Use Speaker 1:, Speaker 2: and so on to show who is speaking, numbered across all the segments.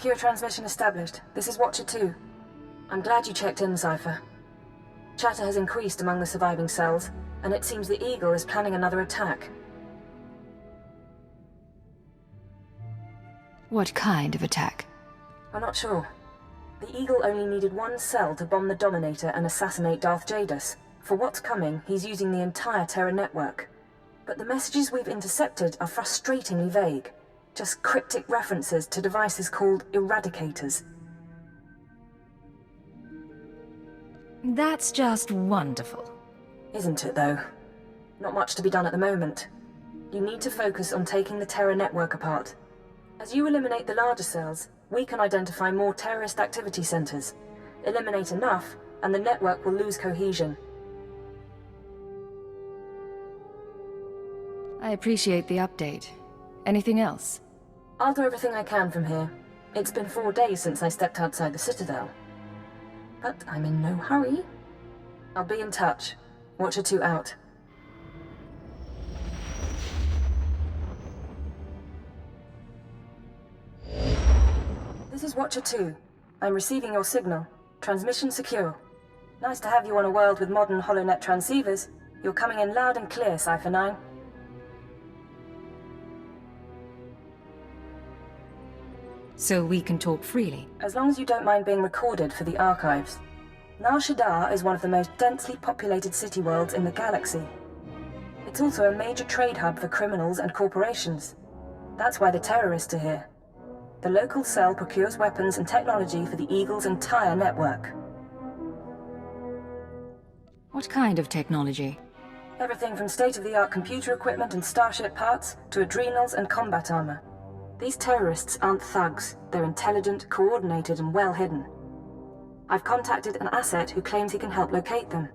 Speaker 1: Secure transmission established. This is Watcher 2. I'm glad you checked in, Cypher. Chatter has increased among the surviving cells, and it seems the Eagle is planning another attack.
Speaker 2: What kind of attack?
Speaker 1: I'm not sure. The Eagle only needed one cell to bomb the Dominator and assassinate Darth Jadus. For what's coming, he's using the entire Terra network. But the messages we've intercepted are frustratingly vague. Just cryptic references to devices called Eradicators.
Speaker 2: That's just wonderful.
Speaker 1: Isn't it, though? Not much to be done at the moment. You need to focus on taking the Terra network apart. As you eliminate the larger cells, we can identify more terrorist activity centers. Eliminate enough, and the network will lose cohesion.
Speaker 2: I appreciate the update. Anything else?
Speaker 1: I'll do everything I can from here. It's been 4 days since I stepped outside the Citadel. But I'm in no hurry. I'll be in touch. Watcher 2 out. This is Watcher 2. I'm receiving your signal. Transmission secure. Nice to have you on a world with modern HoloNet transceivers. You're coming in loud and clear, Cypher 9.
Speaker 2: So we can talk freely?
Speaker 1: As long as you don't mind being recorded for the archives. Shaddaa is one of the most densely populated city worlds in the galaxy. It's also a major trade hub for criminals and corporations. That's why the terrorists are here. The local cell procures weapons and technology for the Eagle's entire network.
Speaker 2: What kind of technology?
Speaker 1: Everything from state-of-the-art computer equipment and starship parts to adrenals and combat armor. These terrorists aren't thugs. They're intelligent, coordinated, and well hidden. I've contacted an asset who claims he can help locate them.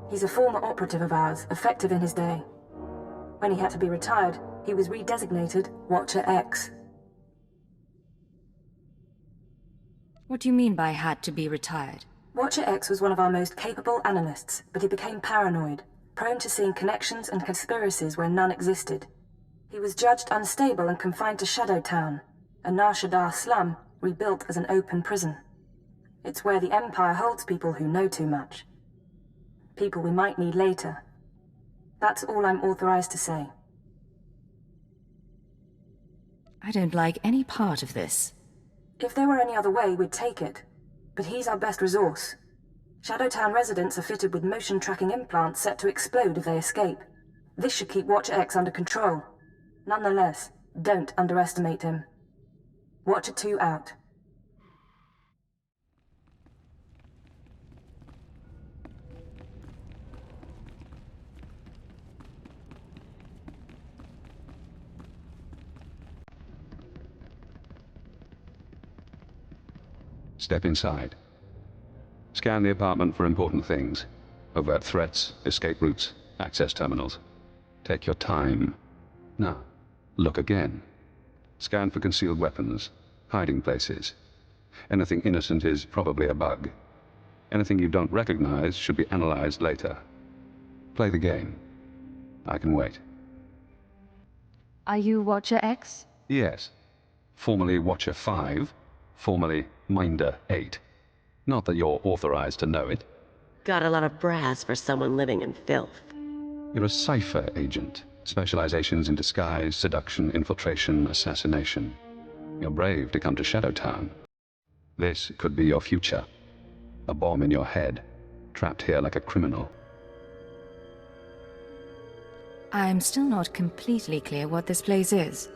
Speaker 1: He's a former operative of ours, effective in his day. When he had to be retired, he was redesignated Watcher X.
Speaker 2: What do you mean by had to be retired?
Speaker 1: Watcher X was one of our most capable analysts, but he became paranoid, prone to seeing connections and conspiracies where none existed. He was judged unstable and confined to Shadow Town, a Shaddaa slum rebuilt as an open prison. It's where the Empire holds people who know too much. People we might need later. That's all I'm authorized to say.
Speaker 2: I don't like any part of this.
Speaker 1: If there were any other way, we'd take it. But he's our best resource. Shadow Town residents are fitted with motion tracking implants set to explode if they escape. This should keep Watcher X under control. Nonetheless, don't underestimate him. Watcher 2 out.
Speaker 3: Step inside. Scan the apartment for important things. Overt threats, escape routes, access terminals. Take your time. Now, look again. Scan for concealed weapons, hiding places. Anything innocent is probably a bug. Anything you don't recognize should be analyzed later. Play the game. I can wait.
Speaker 2: Are you Watcher X?
Speaker 3: Yes. Formerly Watcher 5, formerly Minder 8. Not that you're authorized to know it.
Speaker 4: Got a lot of brass for someone living in filth.
Speaker 3: You're a Cypher agent. Specializations in disguise, seduction, infiltration, assassination. You're brave to come to Shadow Town. This could be your future. A bomb in your head, trapped here like a criminal.
Speaker 2: I'm still not completely clear what this place is.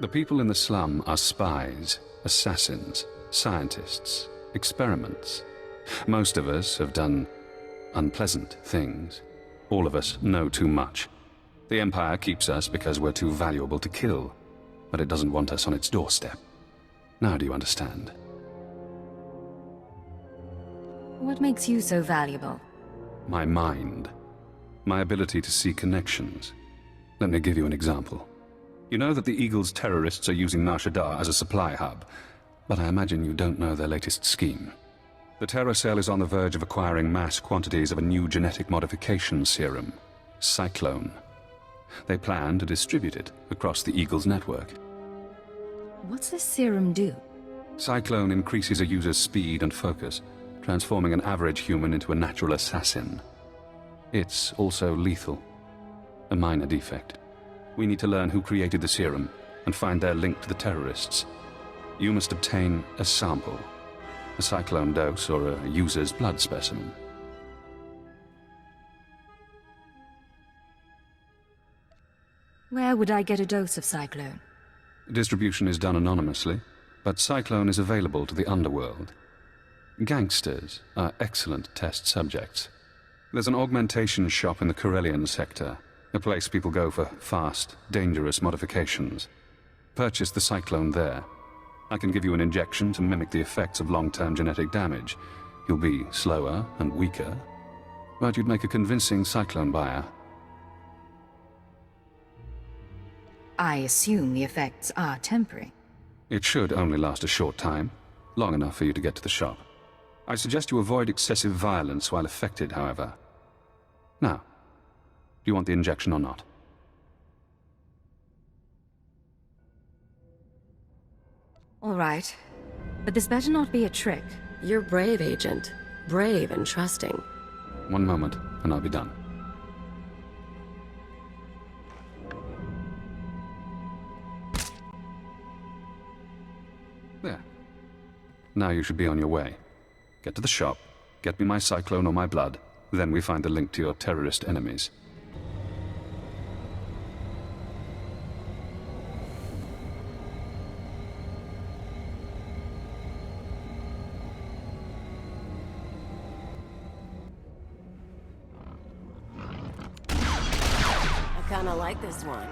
Speaker 3: The people in the slum are spies, assassins, scientists, experiments. Most of us have done unpleasant things. All of us know too much. The Empire keeps us because we're too valuable to kill, but it doesn't want us on its doorstep. Now do you understand?
Speaker 2: What makes you so valuable?
Speaker 3: My mind. My ability to see connections. Let me give you an example. You know that the Eagle's terrorists are using Shaddaa as a supply hub, but I imagine you don't know their latest scheme. The Terror Cell is on the verge of acquiring mass quantities of a new genetic modification serum, Cyclone. They plan to distribute it across the Eagle's network.
Speaker 2: What's this serum do?
Speaker 3: Cyclone increases a user's speed and focus, transforming an average human into a natural assassin. It's also lethal. A minor defect. We need to learn who created the serum and find their link to the terrorists. You must obtain a sample. A cyclone dose or a user's blood specimen.
Speaker 2: Where would I get a dose of Cyclone?
Speaker 3: Distribution is done anonymously, but Cyclone is available to the underworld. Gangsters are excellent test subjects. There's an augmentation shop in the Corellian sector, a place people go for fast, dangerous modifications. Purchase the Cyclone there. I can give you an injection to mimic the effects of long-term genetic damage. You'll be slower and weaker, but you'd make a convincing Cyclone buyer.
Speaker 2: I assume the effects are temporary.
Speaker 3: It should only last a short time, long enough for you to get to the shop. I suggest you avoid excessive violence while affected, however. Now, do you want the injection or not?
Speaker 2: All right. But this better not be a trick.
Speaker 4: You're brave, Agent. Brave and trusting.
Speaker 3: One moment, and I'll be done. There. Now you should be on your way. Get to the shop, get me my Cyclone or my blood, then we find the link to your terrorist enemies.
Speaker 4: I kinda like this one.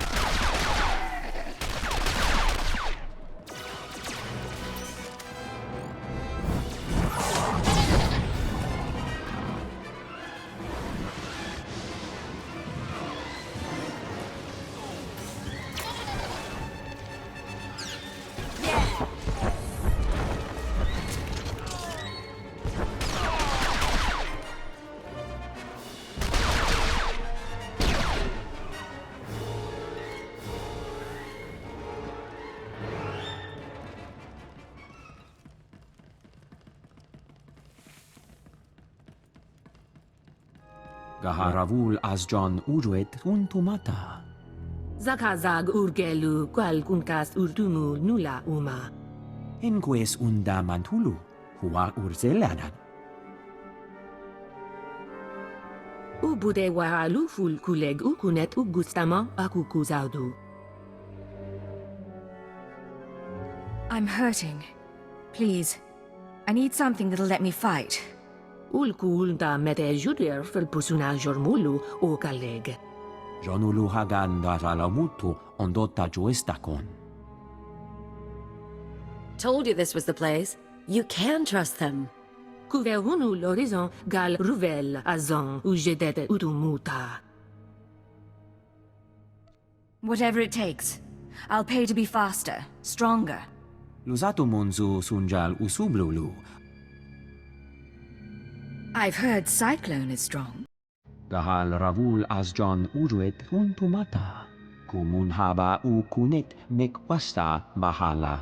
Speaker 5: Gaharavul az John uruet untumata.
Speaker 6: Zakazag urgelu qual kunkas urtumu nula uma.
Speaker 5: Enques unda mantulu, hua urzelanan.
Speaker 6: Ubude wahalu ful kuleg ukunet ugustama akukuzaudu.
Speaker 2: I'm hurting. Please. I need something that'll let me fight.
Speaker 6: Ulkul da mete judir fil pusuna jormulu o kaleg.
Speaker 5: Jonulu hagan daralamutu ondotta joestakon.
Speaker 4: Told you this was the place. You can trust them.
Speaker 6: Kuverunu l'horizon gal ruvel azon ujedet utumuta.
Speaker 2: Whatever it takes. I'll pay to be faster, stronger.
Speaker 5: Luzatu munzu sunjal usublulu.
Speaker 2: I've heard Cyclone is strong.
Speaker 5: Gahal ravul az John uruet untumata. Kumun haba ukunet mekwasta bahala.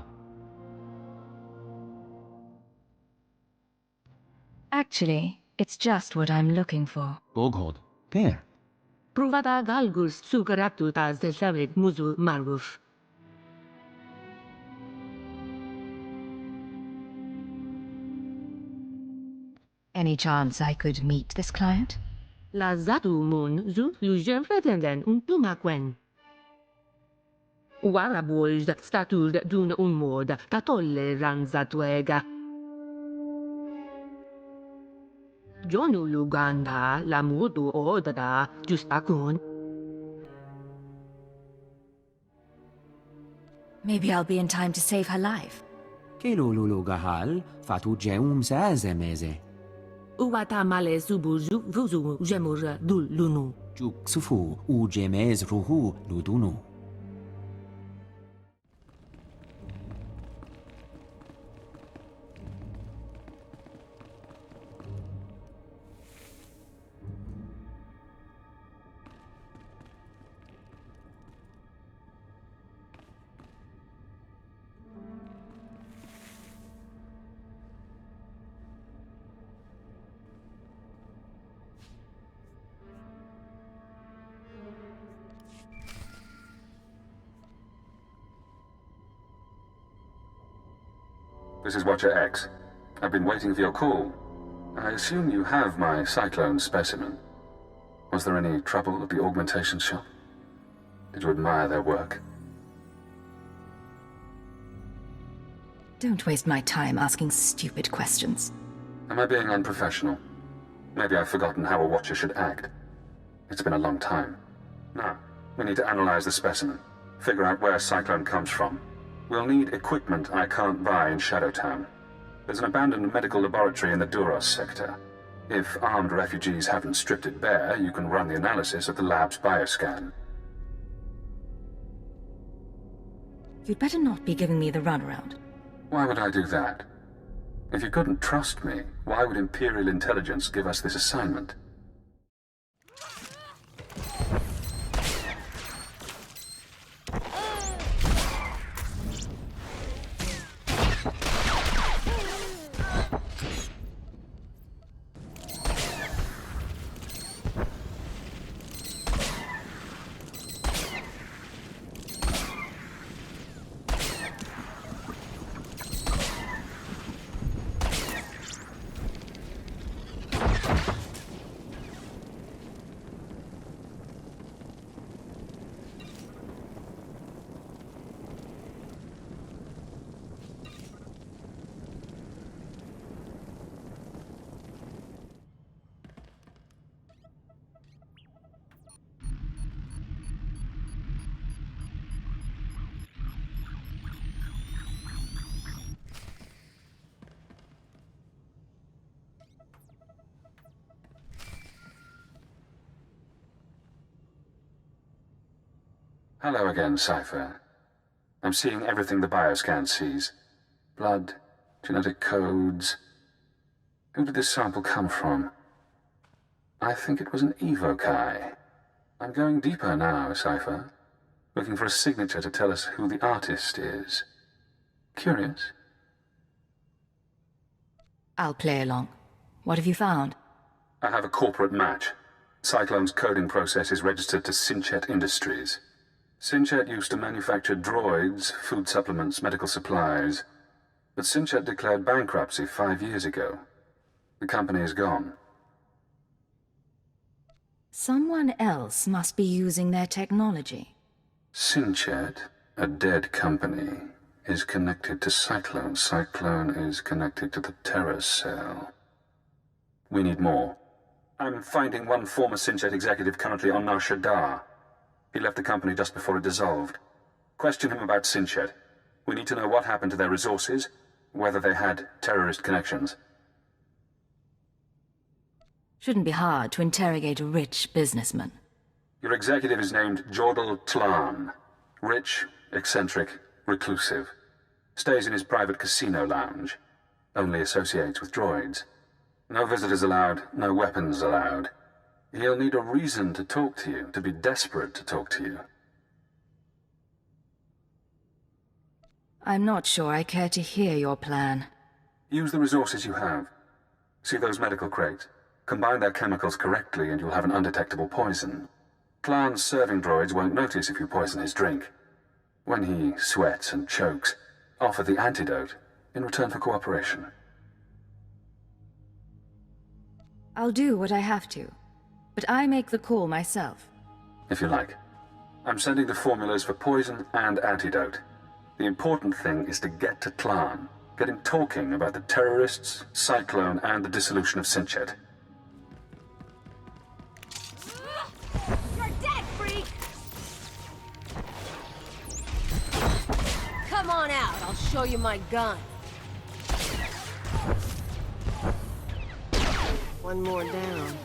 Speaker 2: Actually, it's just what I'm looking for.
Speaker 5: Boghod. Per.
Speaker 6: Provada galgus sugaratu tas de savet muzu maruf.
Speaker 2: Any chance I could meet this client?
Speaker 6: La zatu mun zu fusion pretenden untumakwen. Warabold statud dun unmod tatolle ranzatuega. Jonu Luganda la mudu odada justakun.
Speaker 2: Maybe I'll be in time to save her life.
Speaker 5: Kelululu gahal fatu jeum sazemeze.
Speaker 6: Uwata male subuzu vuzu jemur dul lunu.
Speaker 5: Juk sufu ujemez ruhu ludunu.
Speaker 3: This is Watcher X. I've been waiting for your call. I assume you have my Cyclone specimen. Was there any trouble at the augmentation shop? Did you admire their work?
Speaker 2: Don't waste my time asking stupid questions.
Speaker 3: Am I being unprofessional? Maybe I've forgotten how a Watcher should act. It's been a long time. Now, we need to analyze the specimen, figure out where Cyclone comes from. We'll need equipment I can't buy in Shadowtown. There's an abandoned medical laboratory in the Duros sector. If armed refugees haven't stripped it bare, you can run the analysis of the lab's bioscan.
Speaker 2: You'd better not be giving me the runaround.
Speaker 3: Why would I do that? If you couldn't trust me, why would Imperial intelligence give us this assignment? Hello again, Cypher. I'm seeing everything the bioscan sees. Blood, genetic codes. Who did this sample come from? I think it was an evokai. I'm going deeper now, Cypher. Looking for a signature to tell us who the artist is. Curious?
Speaker 2: I'll play along. What have you found?
Speaker 3: I have a corporate match. Cyclone's coding process is registered to Sinchett Industries. Sinchett used to manufacture droids, food supplements, medical supplies. But Sinchett declared bankruptcy 5 years ago. The company is gone.
Speaker 2: Someone else must be using their technology.
Speaker 3: Sinchett, a dead company, is connected to Cyclone. Cyclone is connected to the Terror Cell. We need more. I'm finding one former Sinchett executive currently on Shaddaa. He left the company just before it dissolved. Question him about Sinchett. We need to know what happened to their resources, whether they had terrorist connections.
Speaker 2: Shouldn't be hard to interrogate a rich businessman.
Speaker 3: Your executive is named Jordal Tlan. Rich, eccentric, reclusive. Stays in his private casino lounge. Only associates with droids. No visitors allowed, no weapons allowed. He'll need a reason to talk to you, to be desperate to talk to you.
Speaker 2: I'm not sure I care to hear your plan.
Speaker 3: Use the resources you have. See those medical crates? Combine their chemicals correctly and you'll have an undetectable poison. Tlan's serving droids won't notice if you poison his drink. When he sweats and chokes, offer the antidote in return for cooperation.
Speaker 2: I'll do what I have to, but I make the call myself.
Speaker 3: If you like. I'm sending the formulas for poison and antidote. The important thing is to get to Tlan. Get him talking about the terrorists, Cyclone, and the dissolution of Sinchett.
Speaker 7: You're dead, freak! Come on out, I'll show you my gun.
Speaker 4: One more down.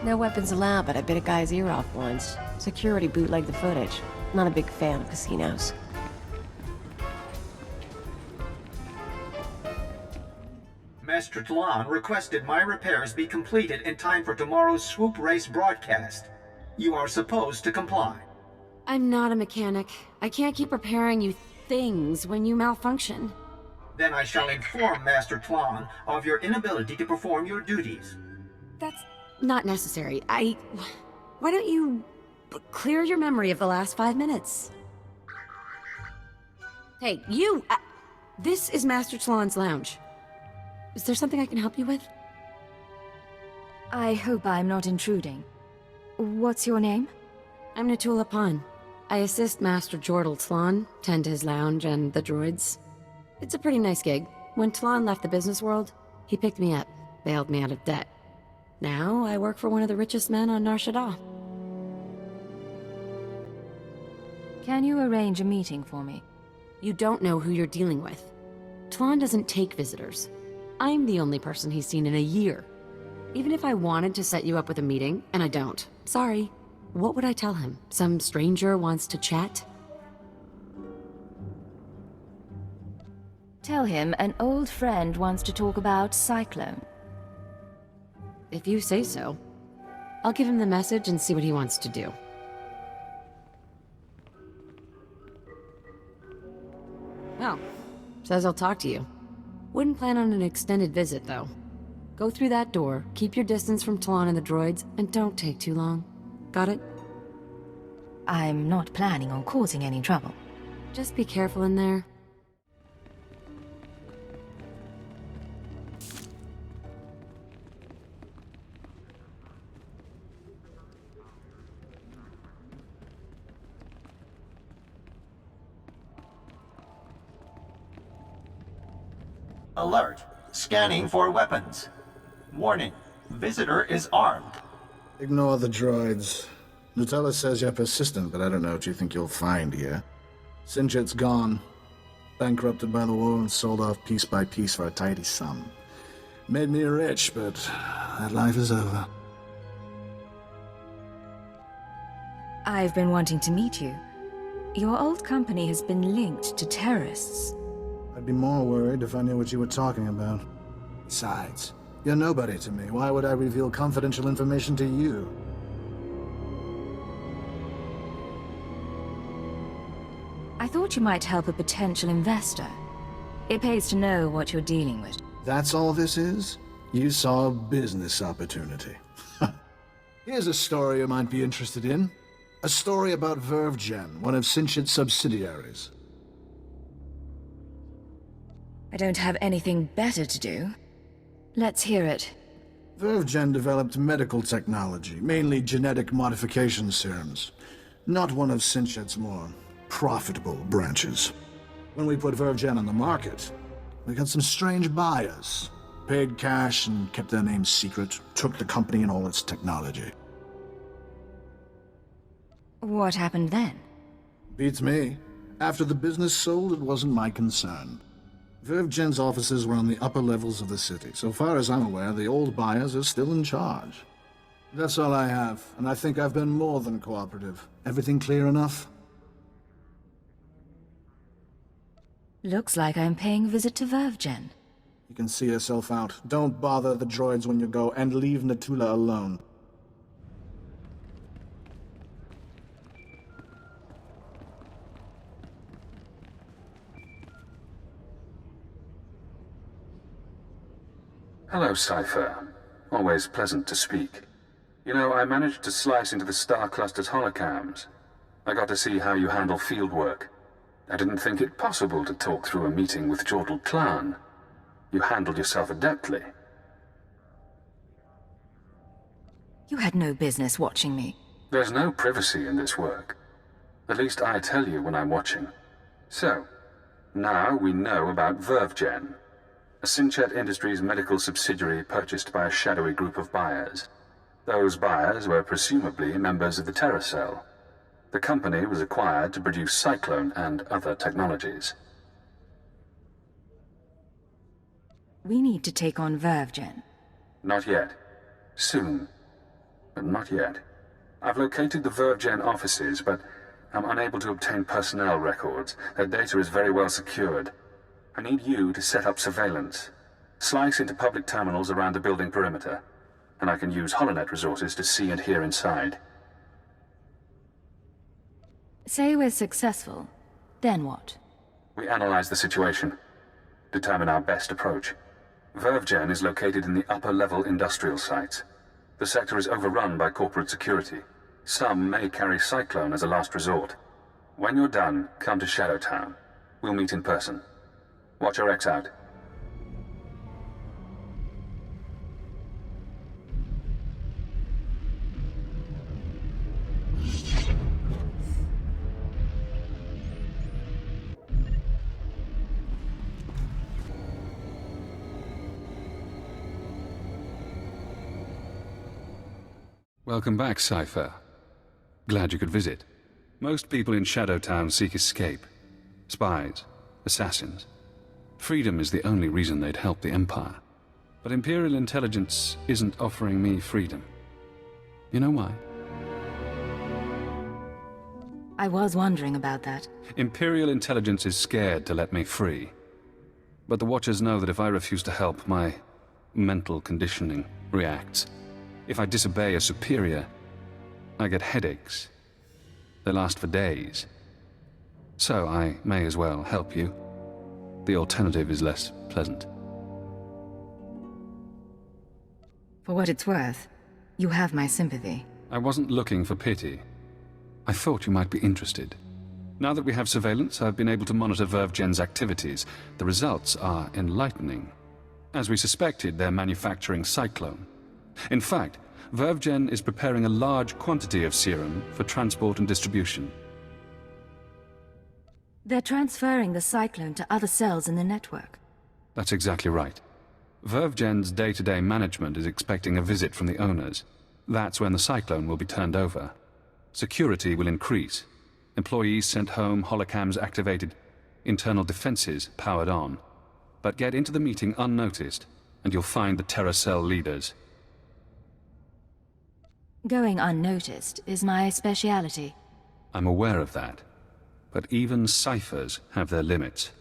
Speaker 4: No weapons allowed, but I bit a guy's ear off once. Security bootlegged the footage. Not a big fan of casinos.
Speaker 8: Master Tlon requested my repairs be completed in time for tomorrow's swoop race broadcast. You are supposed to comply.
Speaker 9: I'm not a mechanic. I can't keep repairing you things when you malfunction.
Speaker 8: Then I shall inform Master Tlon of your inability to perform your duties.
Speaker 9: That's not necessary. Why don't you clear your memory of the last 5 minutes? Hey, you! This is Master Tlon's lounge. Is there something I can help you with?
Speaker 2: I hope I'm not intruding. What's your name?
Speaker 9: I'm Natula Pan. I assist Master Jordal Tlon, tend to his lounge and the droids. It's a pretty nice gig. When Tlon left the business world, he picked me up, bailed me out of debt. Now I work for one of the richest men on Shaddaa.
Speaker 2: Can you arrange a meeting for me?
Speaker 9: You don't know who you're dealing with. Tlon doesn't take visitors. I'm the only person he's seen in a year. Even if I wanted to set you up with a meeting, and I don't. Sorry. What would I tell him? Some stranger wants to chat?
Speaker 2: Tell him an old friend wants to talk about Cyclone.
Speaker 9: If you say so. I'll give him the message and see what he wants to do. Well, says I'll talk to you. Wouldn't plan on an extended visit, though. Go through that door, keep your distance from Tlon and the droids, and don't take too long. Got it?
Speaker 2: I'm not planning on causing any trouble.
Speaker 9: Just be careful in there.
Speaker 8: Alert! Scanning for weapons. Warning. Visitor is armed.
Speaker 10: Ignore the droids. Nutella says you're persistent, but I don't know what you think you'll find here. Sinchett's gone. Bankrupted by the war and sold off piece by piece for a tidy sum. Made me rich, but that life is over.
Speaker 2: I've been wanting to meet you. Your old company has been linked to terrorists.
Speaker 10: I'd be more worried if I knew what you were talking about. Besides, you're nobody to me. Why would I reveal confidential information to you?
Speaker 2: I thought you might help a potential investor. It pays to know what you're dealing with.
Speaker 10: That's all this is? You saw a business opportunity. Here's a story you might be interested in. A story about VerveGen, one of Sinchett's subsidiaries.
Speaker 2: I don't have anything better to do. Let's hear it.
Speaker 10: VerveGen developed medical technology, mainly genetic modification serums. Not one of Sinchett's more profitable branches. When we put VerveGen on the market, we got some strange buyers. Paid cash and kept their names secret, took the company and all its technology.
Speaker 2: What happened then?
Speaker 10: Beats me. After the business sold, it wasn't my concern. VerveGen's offices were on the upper levels of the city. So far as I'm aware, the old buyers are still in charge. That's all I have, and I think I've been more than cooperative. Everything clear enough?
Speaker 2: Looks like I'm paying a visit to VerveGen.
Speaker 10: You can see yourself out. Don't bother the droids when you go, and leave Natula alone.
Speaker 3: Hello, Cypher. Always pleasant to speak. You know, I managed to slice into the Star Cluster's holocams. I got to see how you handle field work. I didn't think it possible to talk through a meeting with Jordal Tlon. You handled yourself adeptly.
Speaker 2: You had no business watching me.
Speaker 3: There's no privacy in this work. At least I tell you when I'm watching. So, now we know about VerveGen. A Sinchett Industries medical subsidiary purchased by a shadowy group of buyers. Those buyers were presumably members of the Terror Cell. The company was acquired to produce Cyclone and other technologies.
Speaker 2: We need to take on VerveGen.
Speaker 3: Not yet. Soon. Not yet. I've located the VerveGen offices, but I'm unable to obtain personnel records. Their data is very well secured. I need you to set up surveillance. Slice into public terminals around the building perimeter, and I can use HoloNet resources to see and hear inside.
Speaker 2: Say we're successful. Then what?
Speaker 3: We analyze the situation, determine our best approach. VerveGen is located in the upper-level industrial sites. The sector is overrun by corporate security. Some may carry Cyclone as a last resort. When you're done, come to Shaddaa Town. We'll meet in person. Watch your X out. Welcome back, Cypher. Glad you could visit. Most people in Shaddaa Town seek escape. Spies, assassins. Freedom is the only reason they'd help the Empire. But Imperial intelligence isn't offering me freedom. You know why?
Speaker 2: I was wondering about that.
Speaker 3: Imperial intelligence is scared to let me free. But the Watchers know that if I refuse to help, my mental conditioning reacts. If I disobey a superior, I get headaches. They last for days. So I may as well help you. The alternative is less pleasant.
Speaker 2: For what it's worth, you have my sympathy.
Speaker 3: I wasn't looking for pity. I thought you might be interested. Now that we have surveillance, I've been able to monitor VerveGen's activities. The results are enlightening. As we suspected, they're manufacturing Cyclone. In fact, VerveGen is preparing a large quantity of serum for transport and distribution.
Speaker 2: They're transferring the Cyclone to other cells in the network.
Speaker 3: That's exactly right. VerveGen's day-to-day management is expecting a visit from the owners. That's when the Cyclone will be turned over. Security will increase. Employees sent home, holocams activated, internal defenses powered on. But get into the meeting unnoticed, and you'll find the Terror Cell leaders.
Speaker 2: Going unnoticed is my speciality.
Speaker 3: I'm aware of that. But even ciphers have their limits.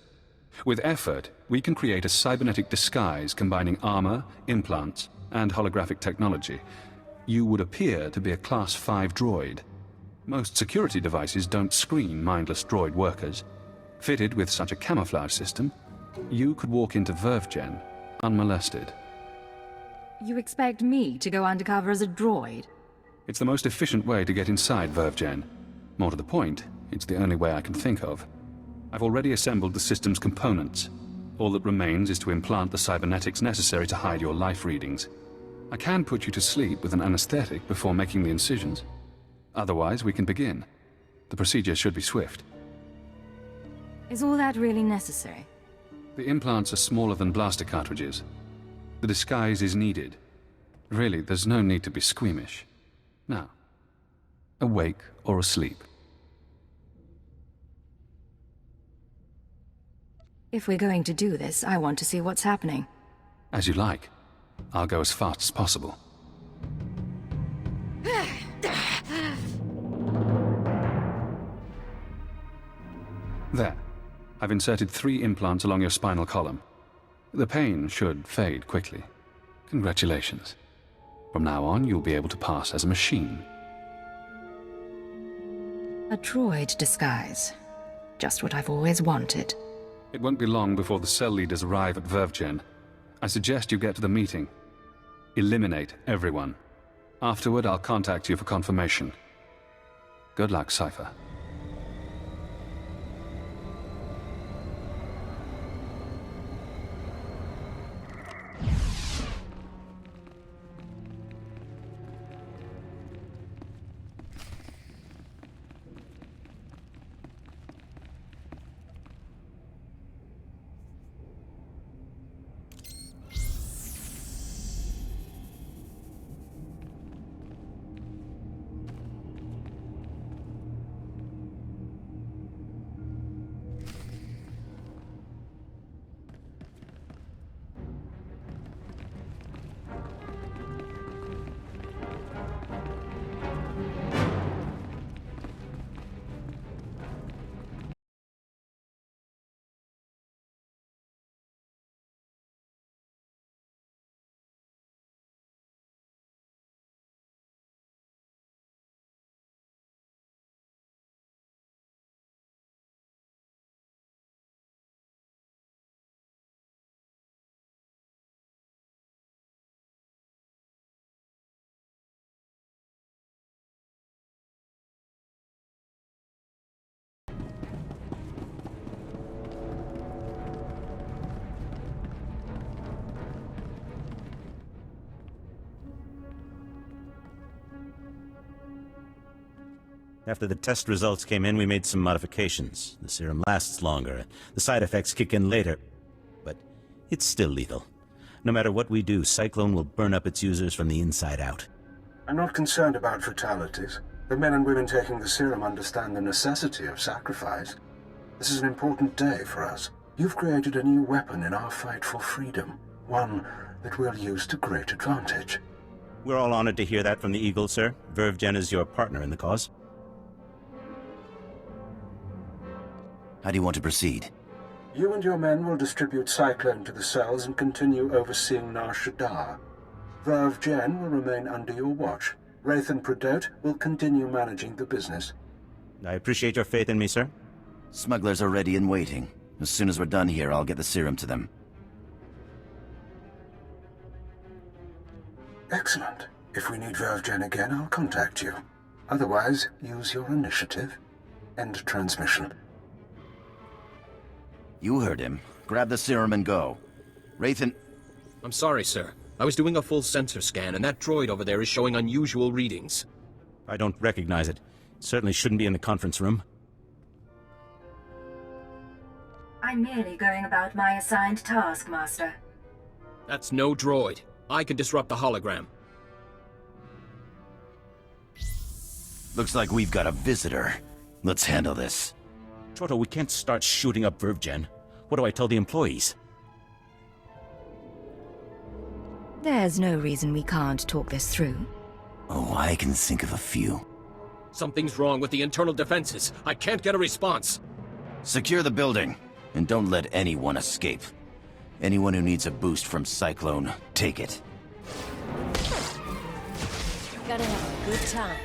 Speaker 3: With effort, we can create a cybernetic disguise combining armor, implants, and holographic technology. You would appear to be a Class 5 droid. Most security devices don't screen mindless droid workers. Fitted with such a camouflage system, you could walk into VerveGen unmolested.
Speaker 2: You expect me to go undercover as a droid?
Speaker 3: It's the most efficient way to get inside VerveGen. More to the point, it's the only way I can think of. I've already assembled the system's components. All that remains is to implant the cybernetics necessary to hide your life readings. I can put you to sleep with an anesthetic before making the incisions. Otherwise, we can begin. The procedure should be swift.
Speaker 2: Is all that really necessary?
Speaker 3: The implants are smaller than blaster cartridges. The disguise is needed. Really, there's no need to be squeamish. Now, awake or asleep?
Speaker 2: If we're going to do this, I want to see what's happening.
Speaker 3: As you like. I'll go as fast as possible. There. I've inserted 3 implants along your spinal column. The pain should fade quickly. Congratulations. From now on, you'll be able to pass as a machine.
Speaker 2: A droid disguise. Just what I've always wanted.
Speaker 3: It won't be long before the cell leaders arrive at VerveGen. I suggest you get to the meeting. Eliminate everyone. Afterward, I'll contact you for confirmation. Good luck, Cypher.
Speaker 11: After the test results came in, we made some modifications. The serum lasts longer, and the side effects kick in later. But it's still lethal. No matter what we do, Cyclone will burn up its users from the inside out.
Speaker 12: I'm not concerned about fatalities. The men and women taking the serum understand the necessity of sacrifice. This is an important day for us. You've created a new weapon in our fight for freedom. One that we'll use to great advantage.
Speaker 11: We're all honored to hear that from the Eagle, sir. VerveGen is your partner in the cause.
Speaker 13: How do you want to proceed?
Speaker 12: You and your men will distribute Cyclone to the cells and continue overseeing Shaddaa. VerveGen will remain under your watch. Wraith and Predote will continue managing the business.
Speaker 11: I appreciate your faith in me, sir.
Speaker 13: Smugglers are ready and waiting. As soon as we're done here, I'll get the serum to them.
Speaker 12: Excellent. If we need VerveGen again, I'll contact you. Otherwise, use your initiative. End transmission.
Speaker 13: You heard him. Grab the serum and go. Wraith and...
Speaker 14: I'm sorry, sir. I was doing a full sensor scan, and that droid over there is showing unusual readings.
Speaker 11: I don't recognize it. It certainly shouldn't be in the conference room.
Speaker 15: I'm merely going about my assigned task, Master.
Speaker 14: That's no droid. I can disrupt the hologram.
Speaker 13: Looks like we've got a visitor. Let's handle this.
Speaker 11: Toto, we can't start shooting up VerveGen. What do I tell the employees?
Speaker 2: There's no reason we can't talk this through.
Speaker 13: Oh, I can think of a few.
Speaker 14: Something's wrong with the internal defenses. I can't get a response.
Speaker 13: Secure the building, and don't let anyone escape. Anyone who needs a boost from Cyclone, take it.
Speaker 7: Gonna have a good time.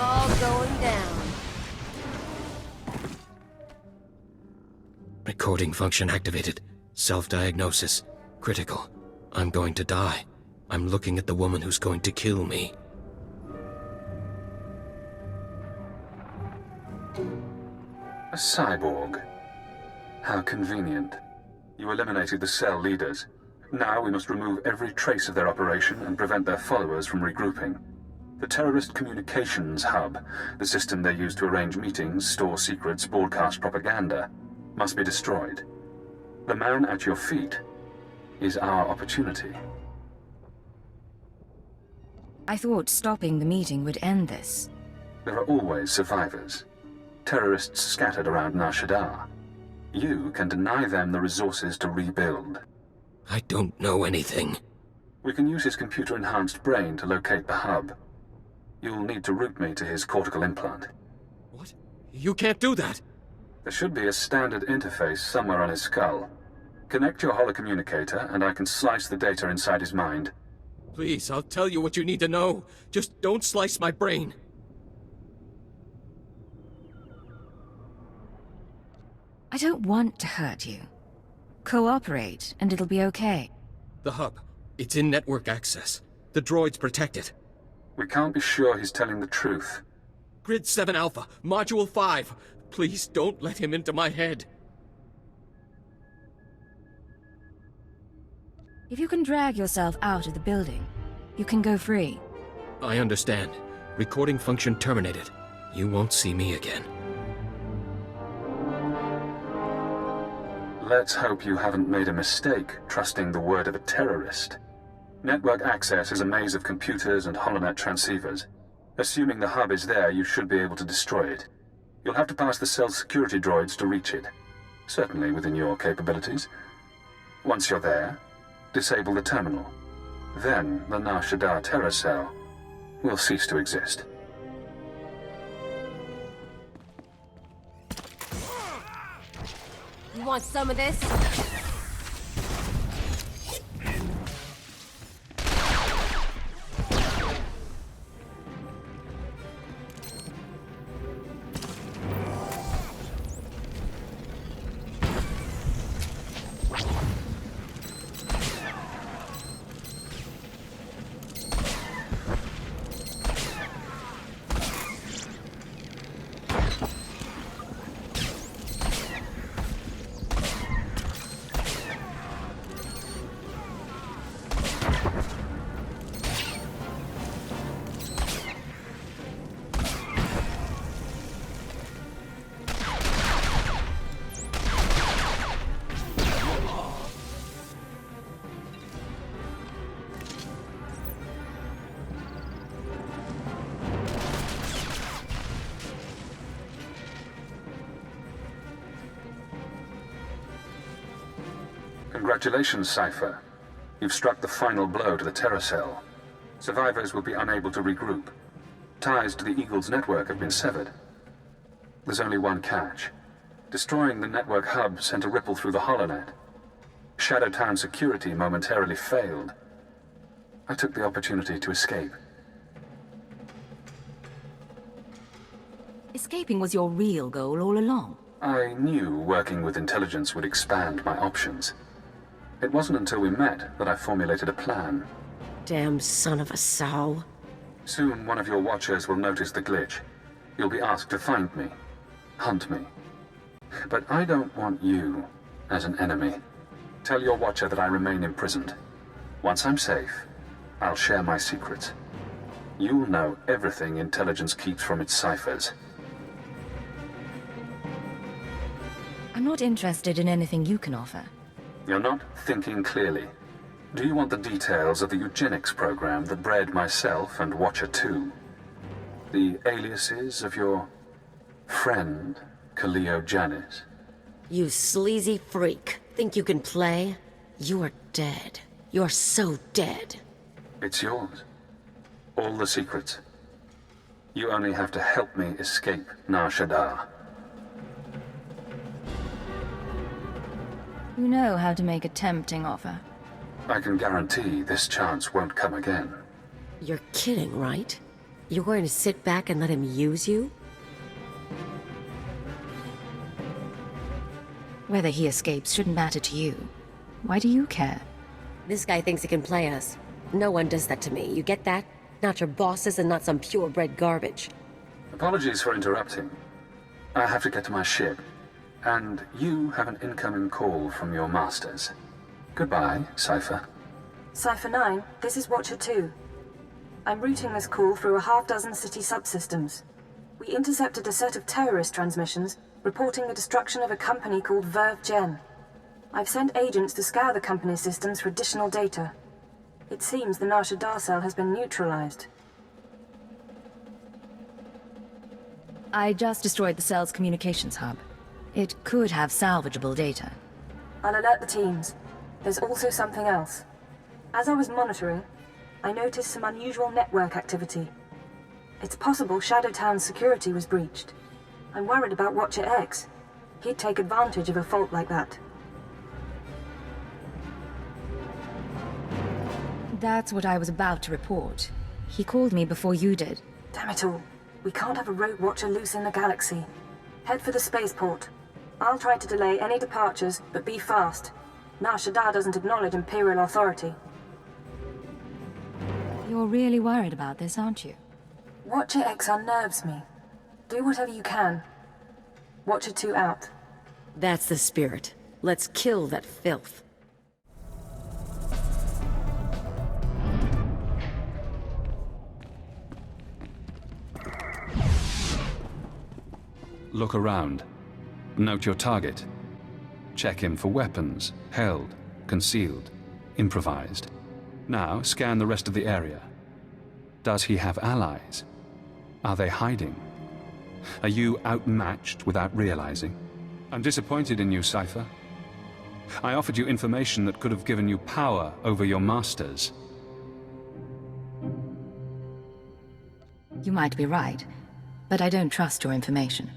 Speaker 7: All going down.
Speaker 14: Recording function activated. Self-diagnosis. Critical. I'm going to die. I'm looking at the woman who's going to kill me.
Speaker 3: A cyborg. How convenient. You eliminated the cell leaders. Now we must remove every trace of their operation and prevent their followers from regrouping. The terrorist communications hub, the system they use to arrange meetings, store secrets, broadcast propaganda, must be destroyed. The man at your feet is our opportunity.
Speaker 2: I thought stopping the meeting would end this.
Speaker 3: There are always survivors. Terrorists scattered around Shaddaa. You can deny them the resources to rebuild.
Speaker 14: I don't know anything.
Speaker 3: We can use his computer-enhanced brain to locate the hub. You'll need to route me to his cortical implant.
Speaker 14: What? You can't do that!
Speaker 3: There should be a standard interface somewhere on his skull. Connect your holocommunicator, and I can slice the data inside his mind.
Speaker 14: Please, I'll tell you what you need to know. Just don't slice my brain.
Speaker 2: I don't want to hurt you. Cooperate, and it'll be okay.
Speaker 14: The hub. It's in network access. The droids protect it.
Speaker 3: We can't be sure he's telling the truth.
Speaker 14: Grid 7 Alpha, Module 5. Please don't let him into my head.
Speaker 2: If you can drag yourself out of the building, you can go free.
Speaker 14: I understand. Recording function terminated. You won't see me again.
Speaker 3: Let's hope you haven't made a mistake trusting the word of a terrorist. Network access is a maze of computers and holonet transceivers. Assuming the hub is there, you should be able to destroy it. You'll have to pass the cell's security droids to reach it. Certainly within your capabilities. Once you're there, disable the terminal. Then the Shaddaa terror cell will cease to exist.
Speaker 7: You want some of this?
Speaker 16: Congratulations, Cypher. You've struck the final blow to the Terror Cell. Survivors will be unable to regroup. Ties to the Eagle's network have been severed. There's only one catch. Destroying the network hub sent a ripple through the holonet. Shaddaa Town security momentarily failed. I took the opportunity to escape.
Speaker 2: Escaping was your real goal all along.
Speaker 16: I knew working with intelligence would expand my options. It wasn't until we met that I formulated a plan.
Speaker 4: Damn son of a sow.
Speaker 16: Soon one of your watchers will notice the glitch. You'll be asked to find me, hunt me. But I don't want you as an enemy. Tell your watcher that I remain imprisoned. Once I'm safe, I'll share my secrets. You'll know everything intelligence keeps from its ciphers.
Speaker 2: I'm not interested in anything you can offer.
Speaker 16: You're not thinking clearly. Do you want the details of the eugenics program that bred myself and Watcher 2? The aliases of your friend, Kaleo Janis?
Speaker 4: You sleazy freak. Think you can play? You're dead. You're so dead.
Speaker 16: It's yours. All the secrets. You only have to help me escape Nar Shaddaa.
Speaker 2: You know how to make a tempting offer.
Speaker 16: I can guarantee this chance won't come again.
Speaker 4: You're kidding, right? You're going to sit back and let him use you?
Speaker 2: Whether he escapes shouldn't matter to you. Why do you care?
Speaker 4: This guy thinks he can play us. No one does that to me, you get that? Not your bosses and not some purebred garbage.
Speaker 16: Apologies for interrupting. I have to get to my ship. And you have an incoming call from your masters. Goodbye, Cypher.
Speaker 1: Cypher 9, this is Watcher 2. I'm routing this call through a half-dozen city subsystems. We intercepted a set of terrorist transmissions reporting the destruction of a company called VerveGen. I've sent agents to scour the company's systems for additional data. It seems the Nar Shaddaa cell has been neutralized.
Speaker 2: I just destroyed the cell's communications hub. It could have salvageable data.
Speaker 1: I'll alert the teams. There's also something else. As I was monitoring, I noticed some unusual network activity. It's possible Shaddaa Town's security was breached. I'm worried about Watcher X. He'd take advantage of a fault like that.
Speaker 2: That's what I was about to report. He called me before you did.
Speaker 1: Damn it all. We can't have a rogue Watcher loose in the galaxy. Head for the spaceport. I'll try to delay any departures, but be fast. Nar Shaddaa doesn't acknowledge Imperial authority.
Speaker 2: You're really worried about this, aren't you?
Speaker 1: Watcher X unnerves me. Do whatever you can. Watcher 2 out.
Speaker 4: That's the spirit. Let's kill that filth.
Speaker 3: Look around. Note your target. Check him for weapons, held, concealed, improvised. Now scan the rest of the area. Does he have allies? Are they hiding? Are you outmatched without realizing? I'm disappointed in you, Cypher. I offered you information that could have given you power over your masters.
Speaker 2: You might be right, but I don't trust your information.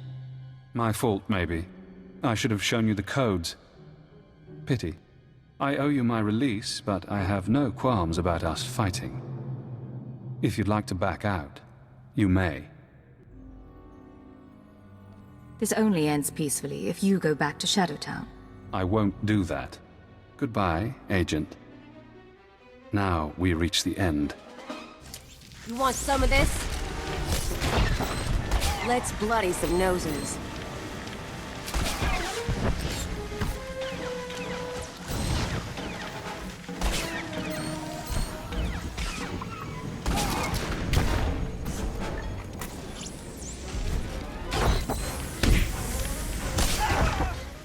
Speaker 3: My fault, maybe. I should have shown you the codes. Pity. I owe you my release, but I have no qualms about us fighting. If you'd like to back out, you may.
Speaker 2: This only ends peacefully if you go back to Shaddaa Town.
Speaker 3: I won't do that. Goodbye, Agent. Now we reach the end.
Speaker 7: You want some of this?
Speaker 4: Let's bloody some noses.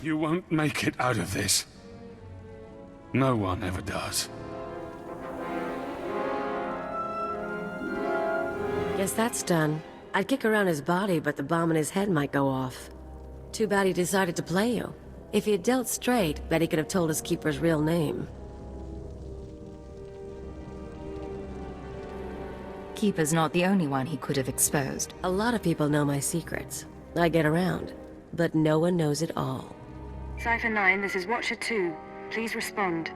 Speaker 3: You won't make it out of this. No one ever does.
Speaker 4: Guess that's done. I'd kick around his body, but the bomb in his head might go off. Too bad he decided to play you. If he had dealt straight, bet he could have told his keeper's real name.
Speaker 2: Keeper's not the only one he could have exposed.
Speaker 4: A lot of people know my secrets. I get around, but no one knows it all.
Speaker 1: Cypher 9, this is Watcher 2. Please respond.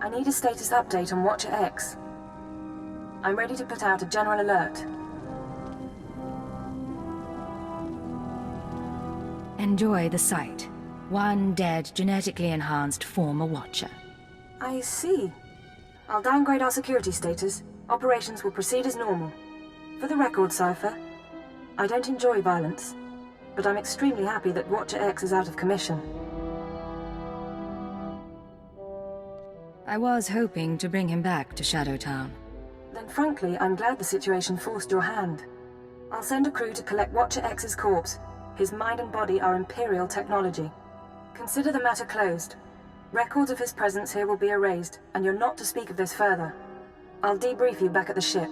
Speaker 1: I need a status update on Watcher X. I'm ready to put out a general alert.
Speaker 2: Enjoy the sight. One dead, genetically enhanced former Watcher.
Speaker 1: I see. I'll downgrade our security status. Operations will proceed as normal. For the record, Cypher, I don't enjoy violence, but I'm extremely happy that Watcher X is out of commission.
Speaker 2: I was hoping to bring him back to Shadow Town.
Speaker 1: Then frankly, I'm glad the situation forced your hand. I'll send a crew to collect Watcher X's corpse. His mind and body are Imperial technology. Consider the matter closed. Records of his presence here will be erased, and you're not to speak of this further. I'll debrief you back at the ship.